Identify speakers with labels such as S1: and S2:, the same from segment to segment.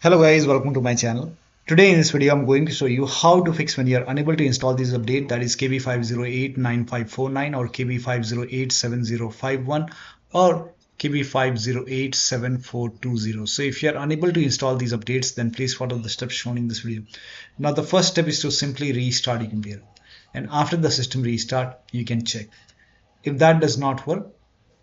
S1: Hello guys, welcome to my channel. Today in this video I'm going to show you how to fix when you are unable to install this update, that is KB5089549 or KB5087051 or KB5087420. So if you are unable to install these updates, then please follow the steps shown in this video. Now the first step is to simply restart your computer, and after the system restart you can check. If that does not work,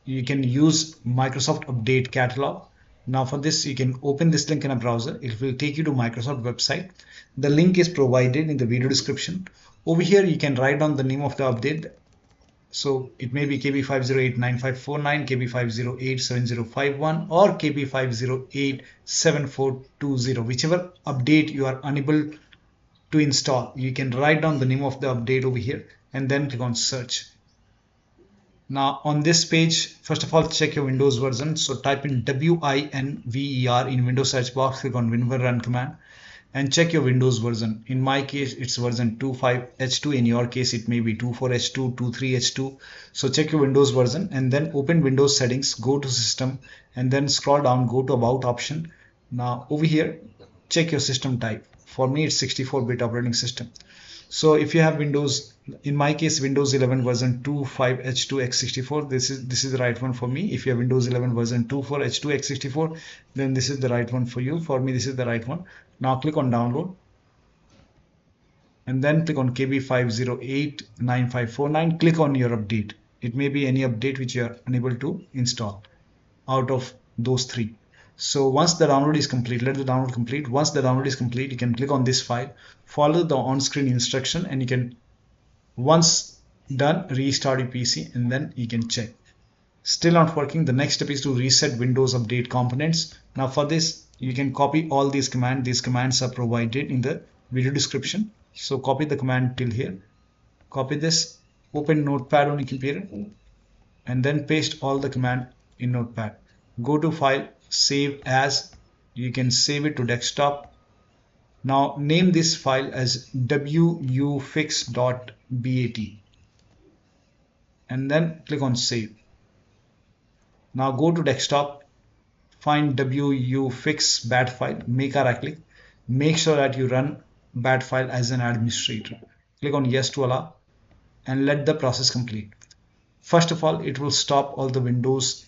S1: you can use Microsoft Update Catalog. Now for this, you can open this link in a browser. It will take you to Microsoft website. The link is provided in the video description. Over here, you can write down the name of the update. So it may be KB5089549, KB5087051 or KB5087420, whichever update you are unable to install. You can write down the name of the update over here and then click on search. Now on this page, first of all, check your Windows version. So type in WINVER in Windows search box, click on WinVer run command and check your Windows version. In my case, it's version 25H2. In your case, it may be 24H2, 23H2. So check your Windows version and then open Windows settings, go to system and then scroll down, go to about option. Now over here, check your system type. For me, it's 64-bit operating system. So if you have Windows, in my case Windows 11 version 25H2x64, this is the right one for me. If you have Windows 11 version 24H2x64, then this is the right one for you. For me, this is the right one. Now click on download and then click on KB5089549. Click on your update. It may be any update which you are unable to install out of those three. So once the download is complete, let the download complete. Once the download is complete, you can click on this file, follow the on-screen instruction, and you can, once done, restart your PC and then you can check. Still not working. The next step is to reset Windows Update components. Now for this, you can copy all these commands. These commands are provided in the video description. So copy the command till here. Copy this, open Notepad on your computer and then paste all the command in Notepad. Go to file, save as. You can save it to desktop. Now name this file as Wufix.bat and then click on save. Now go to desktop, find Wufix.bat file, make a right click, make sure that you run bat file as an administrator. Click on yes to allow and let the process complete. First of all, it will stop all the windows.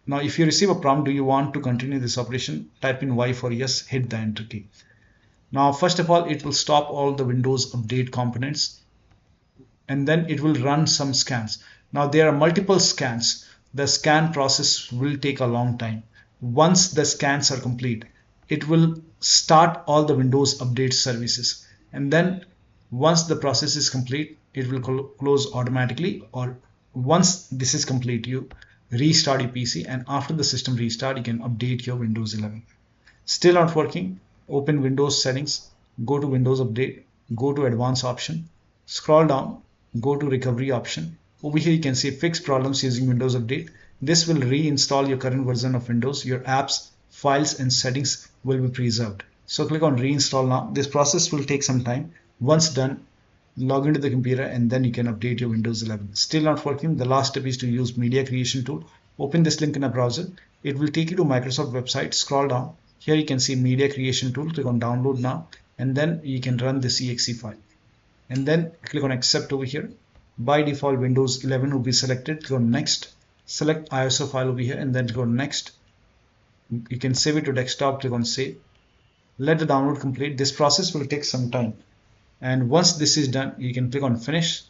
S1: Now if you receive a prompt, do you want to continue this operation, type in Y for yes, hit the enter key. Now first of all, it will stop all the Windows Update components and then it will run some scans. Now there are multiple scans. The scan process will take a long time. Once the scans are complete, it will start all the Windows Update services, and then once the process is complete, it will close automatically, or once this is complete, you restart your PC, and after the system restart, you can update your Windows 11. Still not working? Open Windows settings, go to Windows Update, go to Advanced option, scroll down, go to Recovery option. Over here you can see Fix problems using Windows Update. This will reinstall your current version of Windows. Your apps, files and settings will be preserved. So click on Reinstall now. This process will take some time. Once done, log into the computer and then you can update your Windows 11. Still not working? The last step is to use Media Creation tool. Open this link in a browser. It will take you to Microsoft website. Scroll down. Here you can see Media Creation tool. Click on Download now and then you can run this exe file. And then click on Accept over here. By default, Windows 11 will be selected. Click on Next. Select ISO file over here and then click on Next. You can save it to desktop. Click on Save. Let the download complete. This process will take some time. And once this is done, you can click on Finish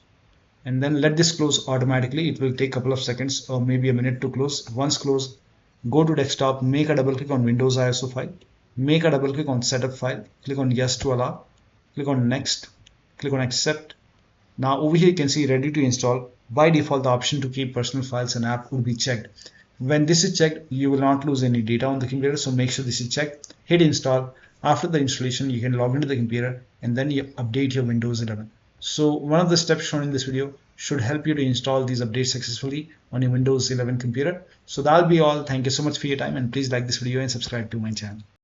S1: and then let this close automatically. It will take a couple of seconds or maybe a minute to close. Once closed, go to desktop, make a double click on Windows ISO file, make a double click on Setup file, click on Yes to allow, click on Next, click on Accept. Now over here you can see Ready to install. By default, the option to keep personal files and app will be checked. When this is checked, you will not lose any data on the computer, so make sure this is checked. Hit install. After the installation, you can log into the computer and then you update your Windows 11. So one of the steps shown in this video should help you to install these updates successfully on your Windows 11 computer. So that'll be all. Thank you so much for your time and please like this video and subscribe to my channel.